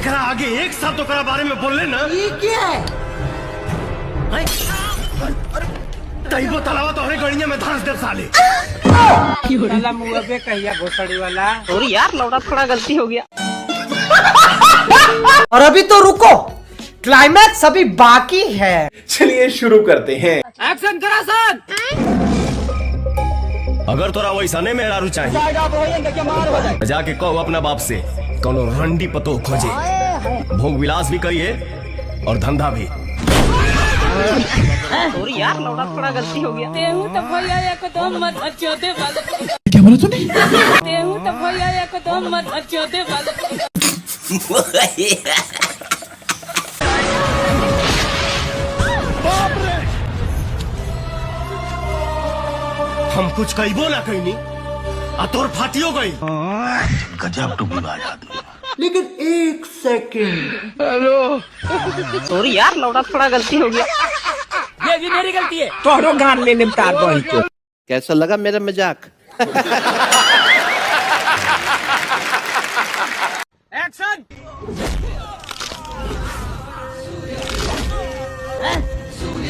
एकरा आगे एक साथ तो करा बारे में बोल लेना। ये क्या है? तई वो तलावा तो हरे गड़िया में धंस दे साले। साला मुंह पे कहिया घोसड़ी वाला। और यार लौड़ा थोड़ा गलती हो गया। और अभी तो रुको, क्लाइमैक्स अभी बाकी है। चलिए शुरू करते हैं। एक्शन करा सन। अगर तोरा वैसा नहीं मेहरारू चाहिए जाके कहो अपना बाप से कोनो रंडी पतो खोजे, भोग विलास भी करिए और धंधा भी। और यार लौड़ा थोड़ा गलती हो गया। तेहू तो भैया एकदम मत अच्छोते वाले। क्या बोला तूने? तेहू तो भैया एकदम मत अच्छोते वाले। हम कुछ कहीबो ना कही आ तोर फाटियो गई। गजब टू बाज आदमी। लेकिन एक सेकंड, और यार लौड़ा थोड़ा गलती हो गया। ये भी मेरी गलती है। तोरो गान ले निपटार दो इनको। कैसा लगा मेरा मजाक? एक्शन।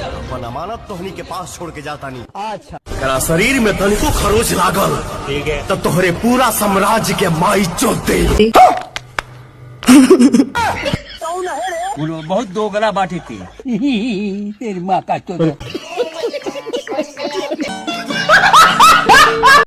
अपन अमानत तोहनी के पास छोड़ के जाता नहीं। अच्छा तेरा शरीर में तनिको खरोच लागल, ठीक है, तब तोहरे पूरा साम्राज्य के माई चोद दे। बहुत दोगला बाटी थी। तेरी माँ का चोद।